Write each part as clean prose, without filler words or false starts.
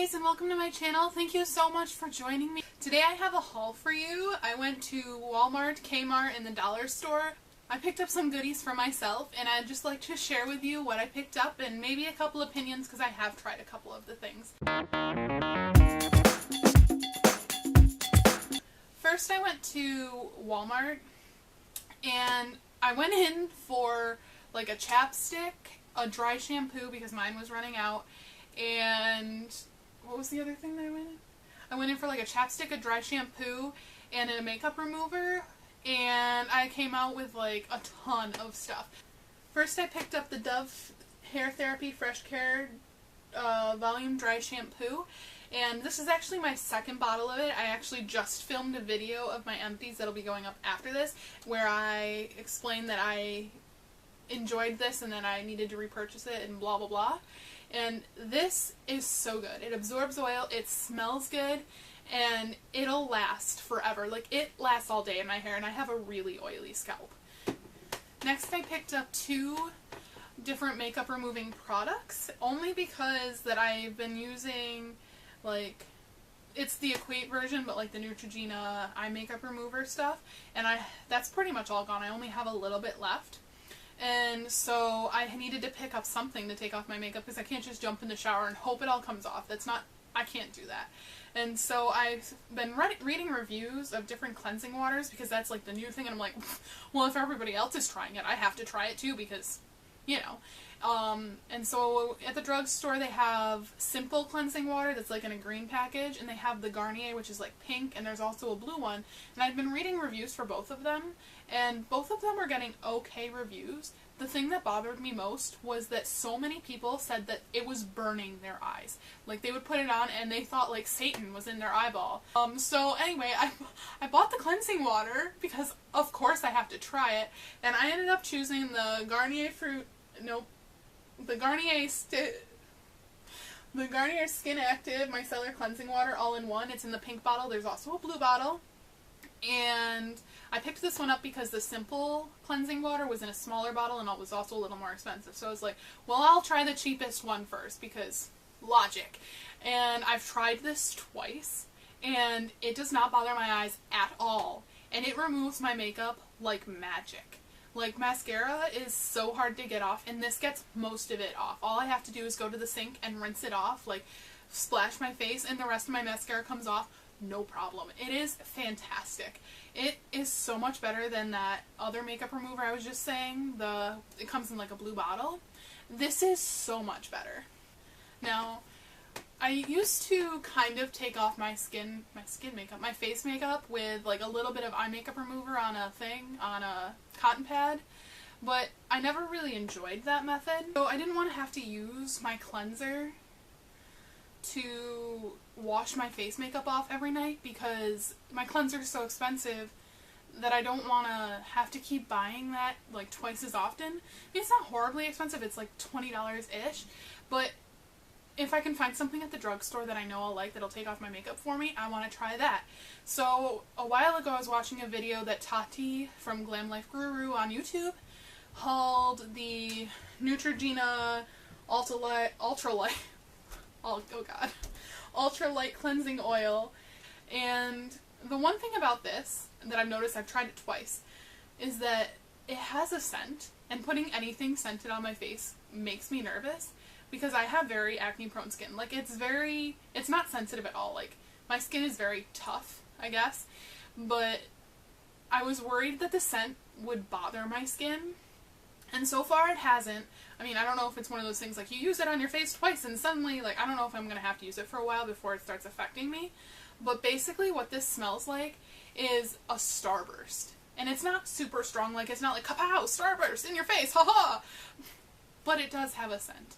guys, and welcome to my channel. Thank you so much for joining me. Today I have a haul for you. I went to Walmart, Kmart, and the dollar store. I picked up some goodies for myself, and I'd just like to share with you what I picked up and maybe a couple opinions because I have tried a couple of the things. First I went to Walmart, and I went in for like a chapstick, a dry shampoo because mine was running out, and what was the other thing that I went in? I went in for like a chapstick, a dry shampoo, and a makeup remover, and I came out with like a ton of stuff. First I picked up the Dove Hair Therapy Fresh Care Volume Dry Shampoo, and this is actually my second bottle of it. I actually just filmed a video of my empties that'll be going up after this where I explained that I enjoyed this and then I needed to repurchase it and blah blah blah. And this is so good. It absorbs oil, it smells good, and it'll last forever. Like, it lasts all day in my hair, and I have a really oily scalp. Next I picked up two different makeup removing products, only because that I've been using, like, it's the Equate version, but like the Neutrogena eye makeup remover stuff, and that's pretty much all gone. I only have a little bit left. And so I needed to pick up something to take off my makeup because I can't just jump in the shower and hope it all comes off. I can't do that. And so I've been reading reviews of different cleansing waters because that's like the new thing, and I'm like, well, if everybody else is trying it, I have to try it too because, you know. And so at the drugstore they have Simple cleansing water that's like in a green package, and they have the Garnier, which is like pink, and there's also a blue one. And I've been reading reviews for both of them, and both of them are getting okay reviews. The thing that bothered me most was that so many people said that it was burning their eyes. Like, they would put it on and they thought like Satan was in their eyeball. So anyway, I bought the cleansing water because of course I have to try it, and I ended up choosing the Garnier the Garnier Skin Active Micellar Cleansing Water all-in-one. It's in the pink bottle. There's also a blue bottle. And I picked this one up because the Simple cleansing water was in a smaller bottle and it was also a little more expensive. So I was like, well, I'll try the cheapest one first because logic. And I've tried this twice, and it does not bother my eyes at all. And it removes my makeup like magic. Like, mascara is so hard to get off, and this gets most of it off. All I have to do is go to the sink and rinse it off, like splash my face, and the rest of my mascara comes off, no problem. It is fantastic. It is so much better than that other makeup remover I was just saying. It comes in like a blue bottle. This is so much better. Now, I used to kind of take off my face makeup with like a little bit of eye makeup remover on a cotton pad, but I never really enjoyed that method. So I didn't want to have to use my cleanser to wash my face makeup off every night because my cleanser is so expensive that I don't want to have to keep buying that like twice as often. I mean, it's not horribly expensive, it's like $20-ish, but if I can find something at the drugstore that I know I'll like that'll take off my makeup for me, I want to try that. So a while ago I was watching a video that Tati from Glam Life Guru on YouTube hauled the Neutrogena Ultralight Cleansing Oil. And the one thing about this that I've noticed, I've tried it twice, is that it has a scent, and putting anything scented on my face makes me nervous because I have very acne prone skin. Like, it's not sensitive at all. Like, my skin is very tough, I guess, but I was worried that the scent would bother my skin, and so far it hasn't. I mean, I don't know if it's one of those things like you use it on your face twice and suddenly, like, I don't know if I'm going to have to use it for a while before it starts affecting me. But basically what this smells like is a starburst. And it's not super strong, like, it's not like, kapow, starburst in your face, haha! But it does have a scent.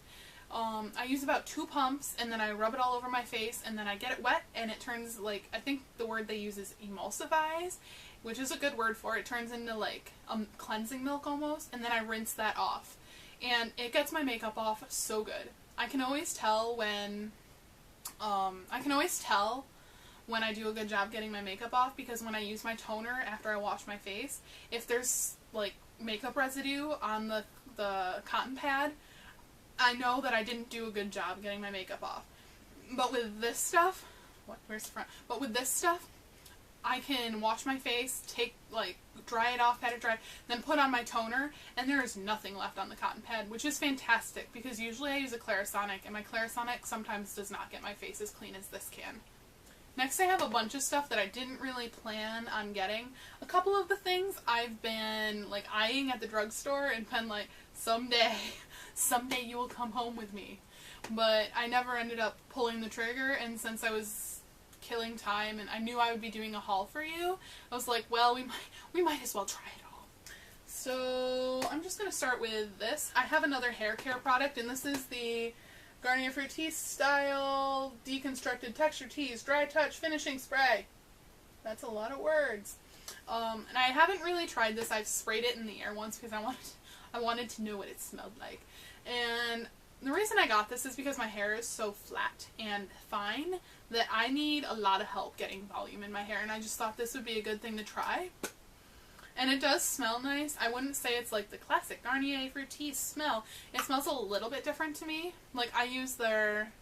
I use about 2 pumps, and then I rub it all over my face, and then I get it wet, and it turns, like, I think the word they use is emulsifies, which is a good word for it. It turns into, like, cleansing milk almost, and then I rinse that off. And it gets my makeup off so good. I can always tell when I do a good job getting my makeup off because when I use my toner after I wash my face, if there's, like, makeup residue on the cotton pad, I know that I didn't do a good job getting my makeup off. But with this stuff, where's the front? But with this stuff, I can wash my face, dry it off, pat it dry, then put on my toner, and there is nothing left on the cotton pad, which is fantastic, because usually I use a Clarisonic, and my Clarisonic sometimes does not get my face as clean as this can. Next I have a bunch of stuff that I didn't really plan on getting. A couple of the things I've been eyeing at the drugstore and been like, someday you will come home with me. But I never ended up pulling the trigger, and since I was killing time and I knew I would be doing a haul for you, I was like, well, we might as well try it all. So I'm just going to start with this. I have another hair care product, and this is the Garnier Fructis Style Deconstructed Texture Tease Dry Touch Finishing Spray. That's a lot of words. And I haven't really tried this. I've sprayed it in the air once because I wanted to know what it smelled like. And the reason I got this is because my hair is so flat and fine that I need a lot of help getting volume in my hair, and I just thought this would be a good thing to try. And it does smell nice. I wouldn't say it's like the classic Garnier Fructis smell. It smells a little bit different to me. I use their,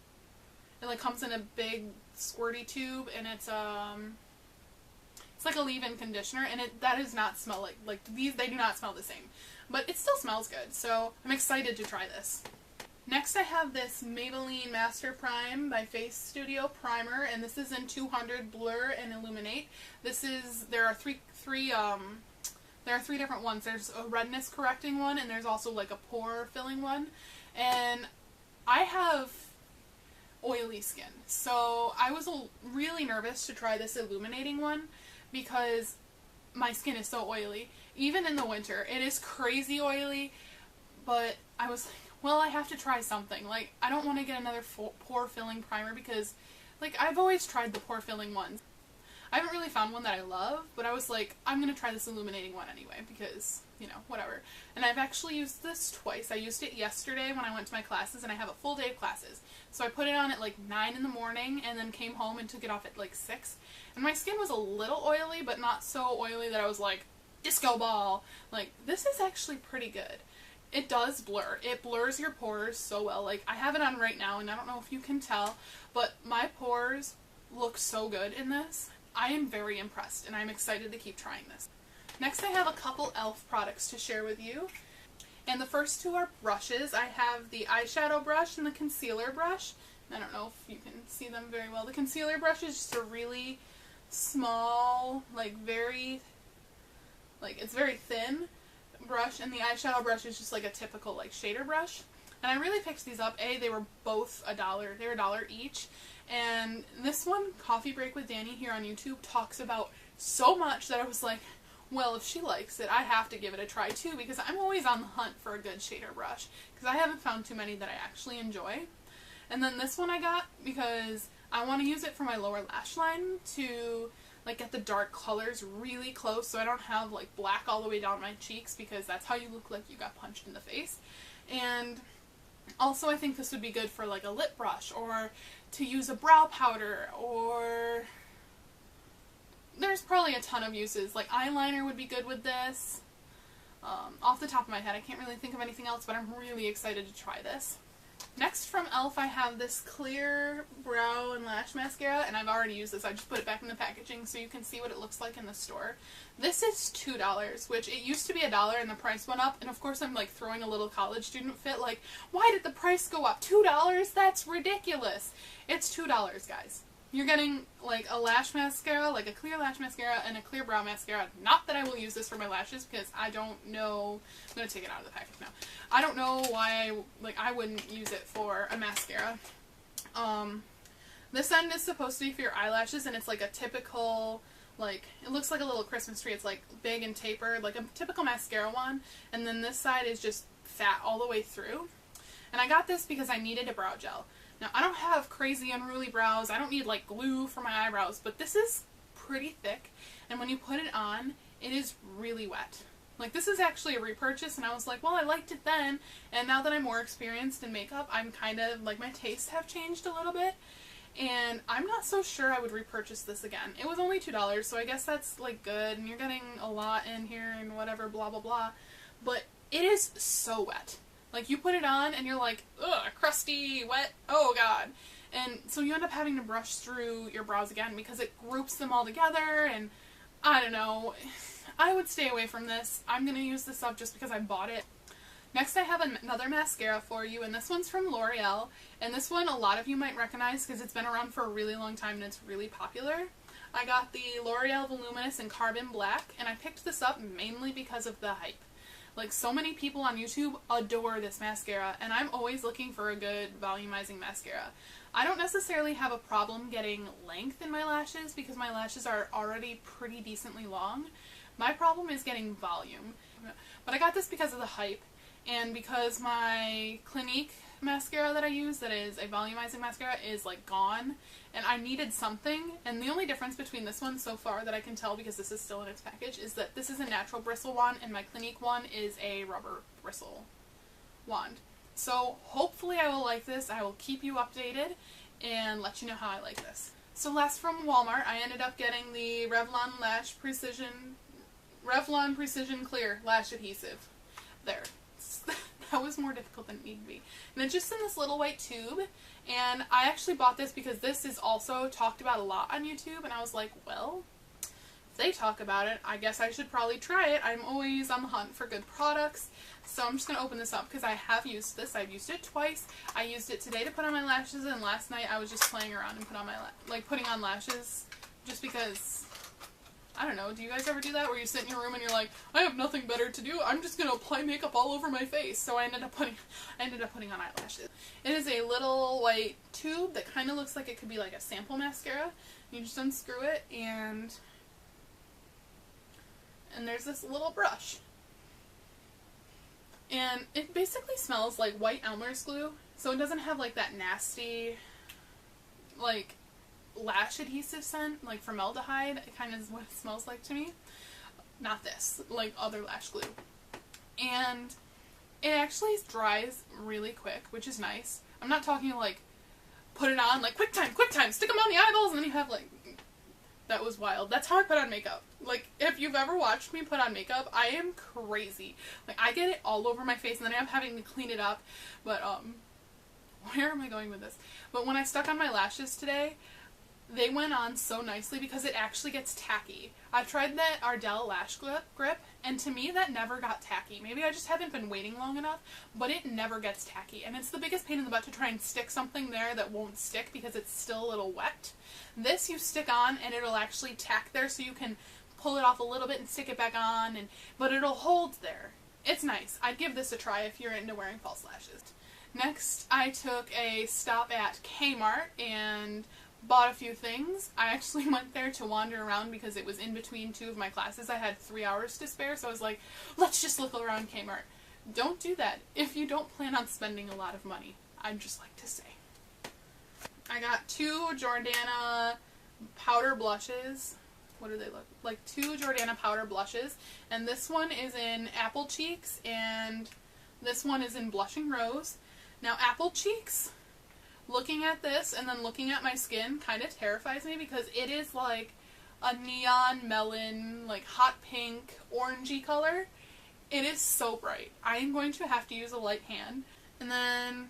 it comes in a big squirty tube, and it's like a leave-in conditioner, and that does not smell like these. They do not smell the same, but it still smells good. So I'm excited to try this. Next I have this Maybelline Master Prime by Face Studio Primer, and this is in 200 Blur and Illuminate. There are three different ones. There's a redness correcting one, and there's also a pore filling one. And I have oily skin, so I was really nervous to try this illuminating one because my skin is so oily. Even in the winter, it is crazy oily, but I was like, well, I have to try something. I don't want to get another pore filling primer because, I've always tried the pore filling ones. I haven't really found one that I love, but I was like, I'm going to try this illuminating one anyway because, whatever. And I've actually used this twice. I used it yesterday when I went to my classes, and I have a full day of classes. So I put it on at 9 in the morning and then came home and took it off at 6. And my skin was a little oily, but not so oily that I was like, disco ball. This is actually pretty good. It does blur. It blurs your pores so well. I have it on right now, and I don't know if you can tell, but my pores look so good in this. I am very impressed, and I'm excited to keep trying this. Next, I have a couple e.l.f. products to share with you. And the first two are brushes. I have the eyeshadow brush and the concealer brush. I don't know if you can see them very well. The concealer brush is just a really small, it's very thin brush, and the eyeshadow brush is just a typical shader brush. And I really picked these up. They were both $1. They were $1 each. And this one, Coffee Break with Danny here on YouTube, talks about so much that I was like, well, if she likes it, I have to give it a try too, because I'm always on the hunt for a good shader brush, because I haven't found too many that I actually enjoy. And then this one I got because I want to use it for my lower lash line to get the dark colors really close so I don't have black all the way down my cheeks, because that's how you look like you got punched in the face. And also I think this would be good for a lip brush, or to use a brow powder, or there's probably a ton of uses. Eyeliner would be good with this. Off the top of my head I can't really think of anything else, but I'm really excited to try this. Next from e.l.f. I have this clear brow and lash mascara, and I've already used this. I just put it back in the packaging so you can see what it looks like in the store. This is $2, which it used to be $1 and the price went up, and of course I'm throwing a little college student fit, why did the price go up? $2? That's ridiculous. It's $2, guys. You're getting a lash mascara, a clear lash mascara, and a clear brow mascara. Not that I will use this for my lashes, because I don't know. I'm going to take it out of the package now. I don't know why I wouldn't use it for a mascara. This end is supposed to be for your eyelashes, and it's a typical, it looks like a little Christmas tree. It's big and tapered, a typical mascara one. And then this side is just fat all the way through. And I got this because I needed a brow gel. Now, I don't have crazy unruly brows. I don't need glue for my eyebrows, but this is pretty thick, and when you put it on, it is really wet. This is actually a repurchase, and I was like, well, I liked it then, and now that I'm more experienced in makeup, I'm kind of, my tastes have changed a little bit, and I'm not so sure I would repurchase this again. It was only $2, so I guess that's, good, and you're getting a lot in here and whatever, blah, blah, blah, but it is so wet. You put it on and you're like, ugh, crusty, wet, oh god. And so you end up having to brush through your brows again because it groups them all together, and I don't know. I would stay away from this. I'm going to use this up just because I bought it. Next I have another mascara for you, and this one's from L'Oreal, and this one a lot of you might recognize because it's been around for a really long time and it's really popular. I got the L'Oreal Voluminous in Carbon Black, and I picked this up mainly because of the hype. Like, so many people on YouTube adore this mascara, and I'm always looking for a good volumizing mascara. I don't necessarily have a problem getting length in my lashes because my lashes are already pretty decently long. My problem is getting volume. But I got this because of the hype, and because my Clinique mascara that I use, that is a volumizing mascara, is like gone, and I needed something, and the only difference between this one so far that I can tell, because this is still in its package, is that this is a natural bristle wand and my Clinique one is a rubber bristle wand. So hopefully I will like this. I will keep you updated and let you know how I like this. So last from Walmart, I ended up getting the Revlon Precision Clear Lash Adhesive. There. That was more difficult than it needed to be. And it's just in this little white tube, and I actually bought this because this is also talked about a lot on YouTube, and I was like, well, if they talk about it, I guess I should probably try it. I'm always on the hunt for good products, so I'm just going to open this up because I have used this. I've used it twice. I used it today to put on my lashes, and last night I was just playing around and putting on lashes just because, I don't know, do you guys ever do that where you sit in your room and you're like, I have nothing better to do, I'm just going to apply makeup all over my face? So I ended up putting on eyelashes. It is a little white tube that kind of looks like it could be like a sample mascara. You just unscrew it, and there's this little brush. And it basically smells like white Elmer's glue, so it doesn't have like that nasty, like, lash adhesive scent, like formaldehyde. It kind of is what it smells like to me. Not this, like other lash glue. And it actually dries really quick, which is nice. I'm not talking like put it on, like quick time, stick them on the eyeballs, and then you have like, that was wild. That's how I put on makeup. Like, if you've ever watched me put on makeup, I am crazy. Like, I get it all over my face, and then I'm having to clean it up. But, where am I going with this? But when I stuck on my lashes today, they went on so nicely because it actually gets tacky. I've tried that Ardell lash grip, and to me that never got tacky. Maybe I just haven't been waiting long enough, but it never gets tacky. And it's the biggest pain in the butt to try and stick something there that won't stick because it's still a little wet. This you stick on and it'll actually tack there, so you can pull it off a little bit and stick it back on, but it'll hold there. It's nice. I'd give this a try if you're into wearing false lashes. Next, I took a stop at Kmart and bought a few things. I actually went there to wander around because it was in between two of my classes. I had 3 hours to spare, so I was like, let's just look around Kmart. Don't do that if you don't plan on spending a lot of money, I'd just like to say. I got 2 Jordana powder blushes. What do they look like? 2 Jordana powder blushes, and this one is in Apple Cheeks, and this one is in Blushing Rose. Now, Apple Cheeks, looking at this and then looking at my skin kind of terrifies me because it is like a neon melon, like hot pink, orangey color. It is so bright. I am going to have to use a light hand. And then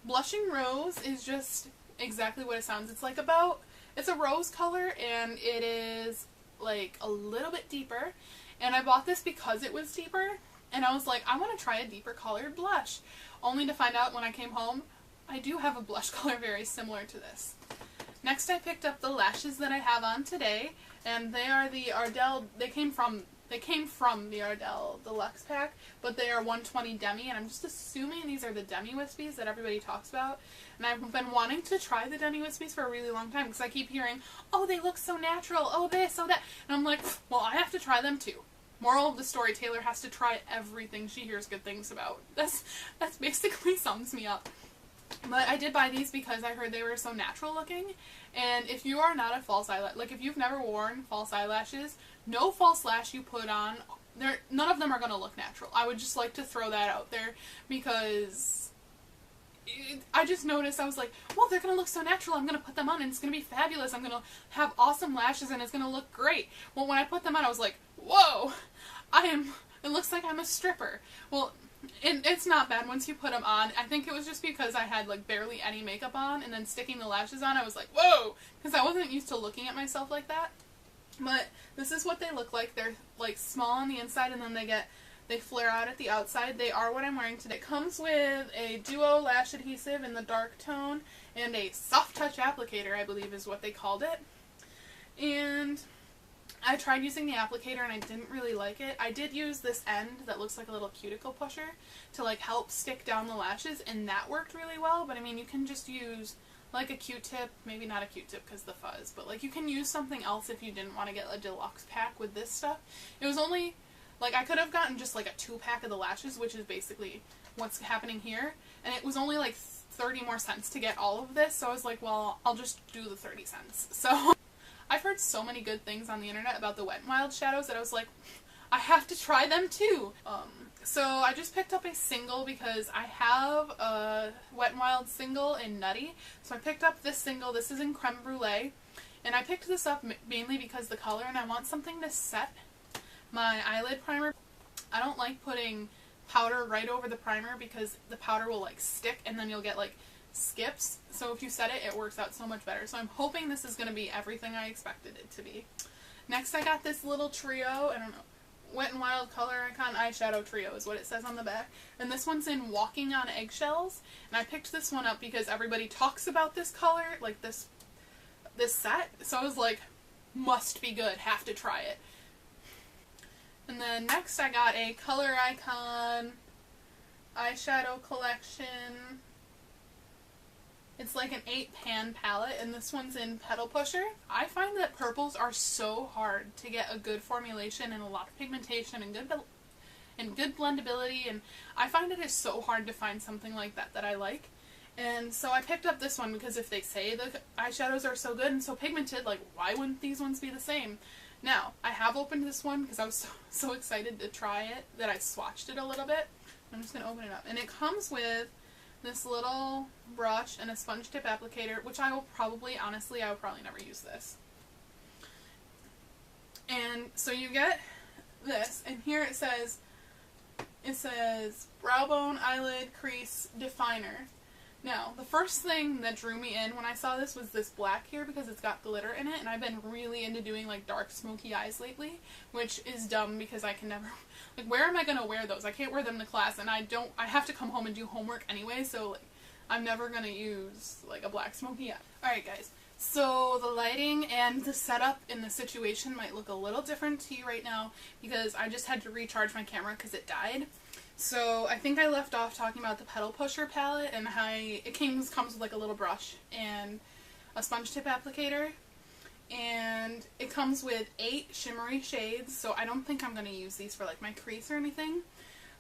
Blushing Rose is just exactly what it sounds. It's a rose color, and it is like a little bit deeper. And I bought this because it was deeper, and I was like, I want to try a deeper colored blush. Only to find out when I came home, I do have a blush color very similar to this. Next, I picked up the lashes that I have on today, and they are the Ardell. They came from the Ardell Deluxe pack, but they are 120 Demi, and I'm just assuming these are the Demi Wispies that everybody talks about. And I've been wanting to try the Demi Wispies for a really long time because I keep hearing, oh, they look so natural, oh this, oh that, and I'm like, well, I have to try them too. Moral of the story, Taylor has to try everything she hears good things about. That's basically sums me up. But I did buy these because I heard they were so natural looking, and if you are not a false eyelash, like if you've never worn false eyelashes, no false lash you put on, none of them are going to look natural. I would just like to throw that out there because I just noticed, I was like, well, they're going to look so natural, I'm going to put them on and it's going to be fabulous, I'm going to have awesome lashes and it's going to look great. Well, when I put them on, I was like, whoa, it looks like I'm a stripper. Well, It's not bad once you put them on. I think it was just because I had like barely any makeup on, and then sticking the lashes on, I was like, whoa! Because I wasn't used to looking at myself like that. But this is what they look like. They're like small on the inside, and then they flare out at the outside. They are what I'm wearing today. It comes with a duo lash adhesive in the dark tone and a soft touch applicator, I believe is what they called it. And I tried using the applicator and I didn't really like it. I did use this end that looks like a little cuticle pusher to like help stick down the lashes, and that worked really well. But I mean, you can just use like a Q-tip, maybe not a Q-tip because the fuzz, but like you can use something else if you didn't want to get a deluxe pack with this stuff. It was only, like I could have gotten just like a 2-pack of the lashes, which is basically what's happening here, and it was only like 30 more cents to get all of this, so I was like, well, I'll just do the 30 cents. So I've heard so many good things on the internet about the Wet n Wild shadows that I was like, I have to try them too. So I just picked up a single because I have a Wet n Wild single in Nutty. So I picked up this single. This is in Creme Brulee. And I picked this up mainly because the color, and I want something to set my eyelid primer. I don't like putting powder right over the primer because the powder will like stick and then you'll get like skips. So if you set it, it works out so much better. So I'm hoping this is going to be everything I expected it to be. Next I got this little trio, I don't know, Wet n Wild Color Icon Eyeshadow Trio is what it says on the back. And this one's in Walking on Eggshells. And I picked this one up because everybody talks about this color, like this set. So I was like, must be good, have to try it. And then next I got a Color Icon eyeshadow collection. It's like an 8-pan palette, and this one's in Petal Pusher. I find that purples are so hard to get a good formulation and a lot of pigmentation and good blendability, and I find it is so hard to find something like that I like. And so I picked up this one because if they say the eyeshadows are so good and so pigmented, like why wouldn't these ones be the same? Now, I have opened this one because I was so excited to try it that I swatched it a little bit. I'm just going to open it up. And it comes with this little brush and a sponge tip applicator, which I will probably never use this. And so you get this, and here it says Brow Bone Eyelid Crease Definer. Now, the first thing that drew me in when I saw this was this black here because it's got glitter in it, and I've been really into doing like dark smoky eyes lately, which is dumb because I can never, like where am I going to wear those? I can't wear them to class, and I have to come home and do homework anyway, so like I'm never going to use like a black smoky eye. Alright guys, so the lighting and the setup in the situation might look a little different to you right now because I just had to recharge my camera because it died. So I think I left off talking about the Petal Pusher palette and how it comes with like a little brush and a sponge tip applicator, and it comes with 8 shimmery shades, so I don't think I'm going to use these for like my crease or anything,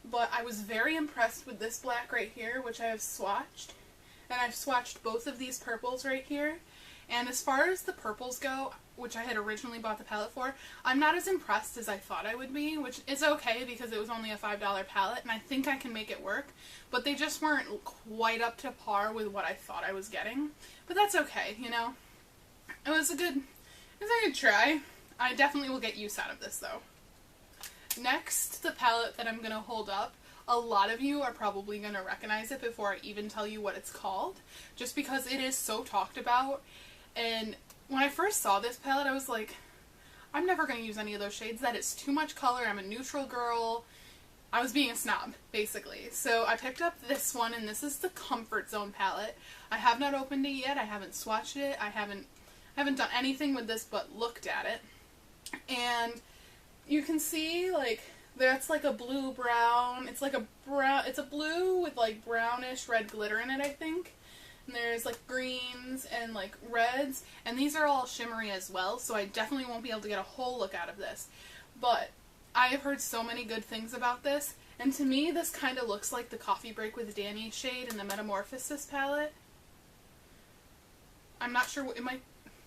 but I was very impressed with this black right here, which I have swatched, and I've swatched both of these purples right here. And as far as the purples go, which I had originally bought the palette for, I'm not as impressed as I thought I would be, which is okay because it was only a $5 palette and I think I can make it work, but they just weren't quite up to par with what I thought I was getting. But that's okay, you know. It was a good try. I definitely will get use out of this though. Next, the palette that I'm going to hold up. A lot of you are probably going to recognize it before I even tell you what it's called, just because it is so talked about. And when I first saw this palette, I was like, I'm never going to use any of those shades. That is too much color. I'm a neutral girl. I was being a snob, basically. So I picked up this one, and this is the Comfort Zone palette. I have not opened it yet. I haven't swatched it. I haven't done anything with this but looked at it. And you can see, like, that's like a blue-brown. It's like a brown. It's a blue with, like, brownish red glitter in it, I think. And there's like greens and like reds, and these are all shimmery as well, so I definitely won't be able to get a whole look out of this. But I have heard so many good things about this, and to me this kind of looks like the Coffee Break with Danny shade in the Metamorphosis palette. I'm not sure what it might...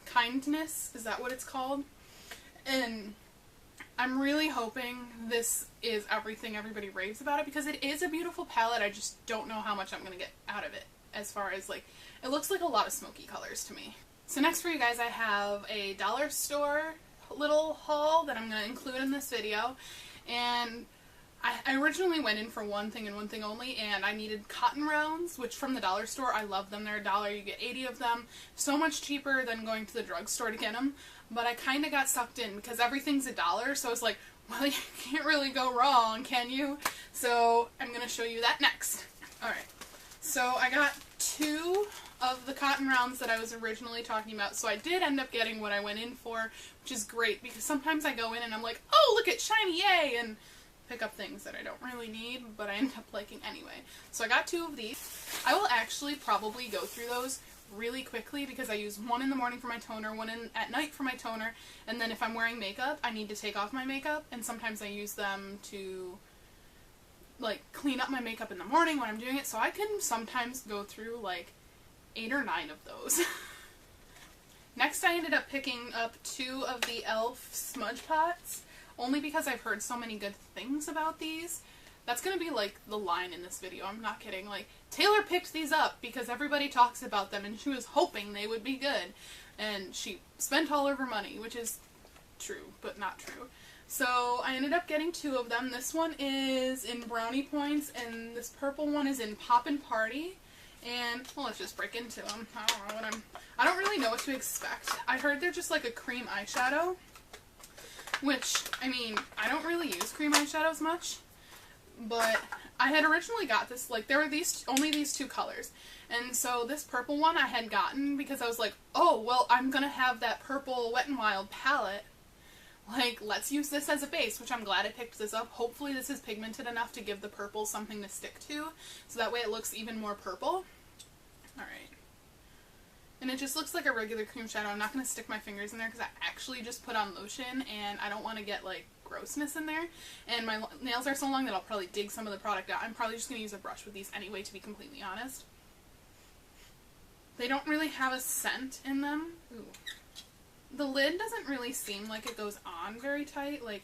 Kindness, is that what it's called? And I'm really hoping this is everything everybody raves about it, because it is a beautiful palette. I just don't know how much I'm going to get out of it. As far as like, it looks like a lot of smoky colors to me. So next for you guys I have a dollar store little haul that I'm going to include in this video. And I originally went in for one thing and one thing only, and I needed cotton rounds, which from the dollar store, I love them. They're $1. You get 80 of them. So much cheaper than going to the drugstore to get them. But I kind of got sucked in because everything's $1, so I was like, well, you can't really go wrong, can you? So I'm going to show you that next. Alright, so I got 2 of the cotton rounds that I was originally talking about, so I did end up getting what I went in for, which is great, because sometimes I go in and I'm like, oh, look at shiny, yay, and pick up things that I don't really need, but I end up liking anyway. So I got 2 of these. I will actually probably go through those really quickly because I use one in the morning for my toner, one at night for my toner, and then if I'm wearing makeup, I need to take off my makeup, and sometimes I use them to like clean up my makeup in the morning when I'm doing it, so I can sometimes go through like 8 or 9 of those. Next, I ended up picking up 2 of the e.l.f. smudge pots, only because I've heard so many good things about these. That's going to be like the line in this video, I'm not kidding. Like, Taylor picked these up because everybody talks about them and she was hoping they would be good. And she spent all of her money, which is true, but not true. So I ended up getting 2 of them. This one is in Brownie Points and this purple one is in Poppin' Party. And, well, let's just break into them. I don't really know what to expect. I heard they're just like a cream eyeshadow. Which, I mean, I don't really use cream eyeshadows much, but I had originally got this, like, there were only these 2 colors, and so this purple one I had gotten because I was like, oh, well, I'm gonna have that purple Wet n Wild palette, like, let's use this as a base, which I'm glad I picked this up. Hopefully this is pigmented enough to give the purple something to stick to, so that way it looks even more purple. Alright. And it just looks like a regular cream shadow. I'm not going to stick my fingers in there because I actually just put on lotion and I don't want to get like grossness in there. And my nails are so long that I'll probably dig some of the product out. I'm probably just going to use a brush with these anyway, to be completely honest. They don't really have a scent in them. Ooh. The lid doesn't really seem like it goes on very tight. Like,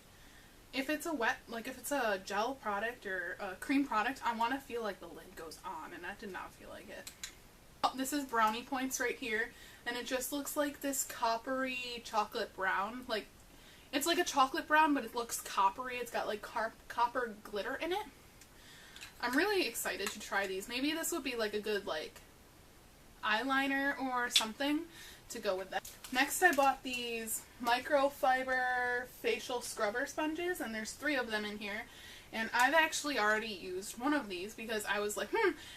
if it's a gel product or a cream product, I want to feel like the lid goes on, and that did not feel like it. This is Brownie Points right here, and it just looks like this coppery chocolate brown. Like, it's like a chocolate brown, but it looks coppery. It's got like copper glitter in it. I'm really excited to try these. Maybe this would be like a good like eyeliner or something to go with that. Next, I bought these microfiber facial scrubber sponges, and there's 3 of them in here. And I've actually already used one of these because I was like,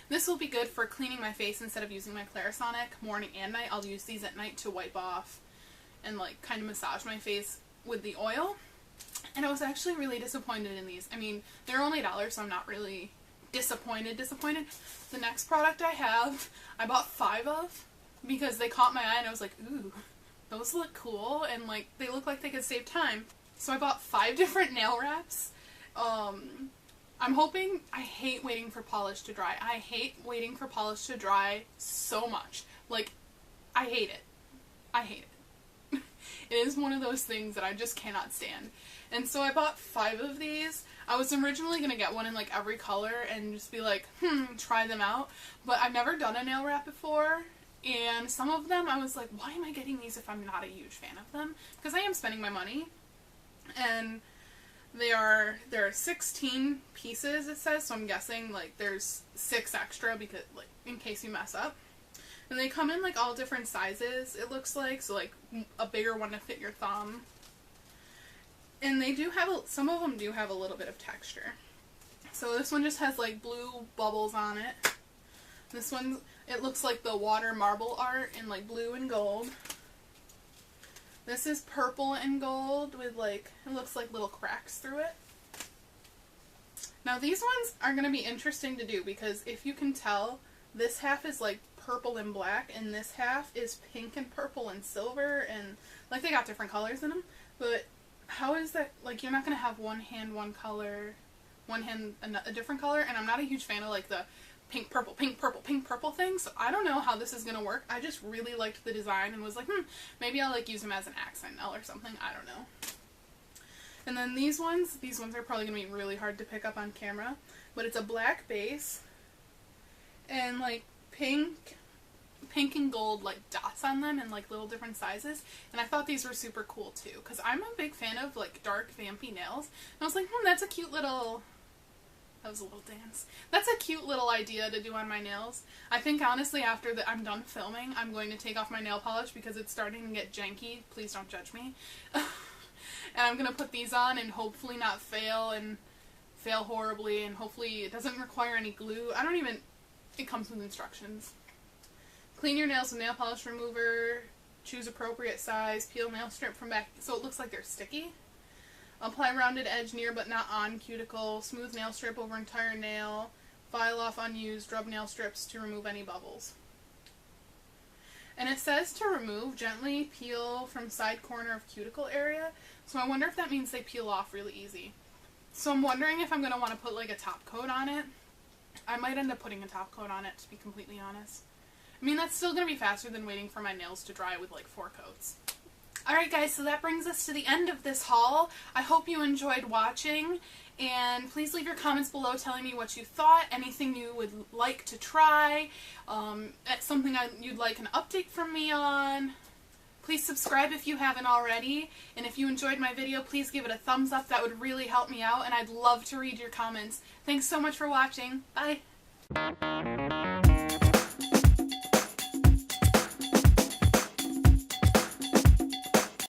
this will be good for cleaning my face instead of using my Clarisonic morning and night. I'll use these at night to wipe off and like kind of massage my face with the oil. And I was actually really disappointed in these. I mean, they're only $1, so I'm not really disappointed. The next product I have, I bought 5 of because they caught my eye and I was like, ooh, those look cool and like they look like they could save time. So I bought 5 different nail wraps. I'm hoping, I hate waiting for polish to dry. I hate waiting for polish to dry so much. Like, I hate it. I hate it. It is one of those things that I just cannot stand. And so I bought 5 of these. I was originally going to get one in like every color and just be like, try them out. But I've never done a nail wrap before. And some of them I was like, why am I getting these if I'm not a huge fan of them? Because I am spending my money. And there are 16 pieces, it says, so I'm guessing like there's 6 extra because like in case you mess up. And they come in like all different sizes, it looks like, so like a bigger one to fit your thumb. And they do have some of them do have a little bit of texture. So this one just has like blue bubbles on it. This one, it looks like the water marble art in like blue and gold. This is purple and gold with like, it looks like little cracks through it. Now these ones are going to be interesting to do because if you can tell, this half is like purple and black and this half is pink and purple and silver and like they got different colors in them. But how is that, like you're not going to have one hand one color, one hand a different color, and I'm not a huge fan of like the pink, purple, pink, purple, pink, purple thing, so I don't know how this is going to work. I just really liked the design and was like, maybe I'll like use them as an accent nail or something, I don't know. And then these ones are probably going to be really hard to pick up on camera, but it's a black base and like pink and gold like dots on them in like little different sizes, and I thought these were super cool too, because I'm a big fan of like dark vampy nails, and I was like, that's a cute little That was a little dance. That's a cute little idea to do on my nails. I think honestly after I'm done filming, I'm going to take off my nail polish because it's starting to get janky. Please don't judge me. And I'm going to put these on and hopefully not fail and fail horribly, and hopefully it doesn't require any glue. It comes with instructions. Clean your nails with nail polish remover. Choose appropriate size. Peel nail strip from back so it looks like they're sticky. Apply rounded edge near but not on cuticle. Smooth nail strip over entire nail. File off unused rub nail strips to remove any bubbles. And it says to remove, gently peel from side corner of cuticle area. So I wonder if that means they peel off really easy. So I'm wondering if I'm going to want to put like a top coat on it. I might end up putting a top coat on it, to be completely honest. I mean, that's still going to be faster than waiting for my nails to dry with like 4 coats. Alright guys, so that brings us to the end of this haul. I hope you enjoyed watching, and please leave your comments below telling me what you thought, anything you would like to try, something you'd like an update from me on. Please subscribe if you haven't already, and if you enjoyed my video, please give it a thumbs up. That would really help me out, and I'd love to read your comments. Thanks so much for watching. Bye!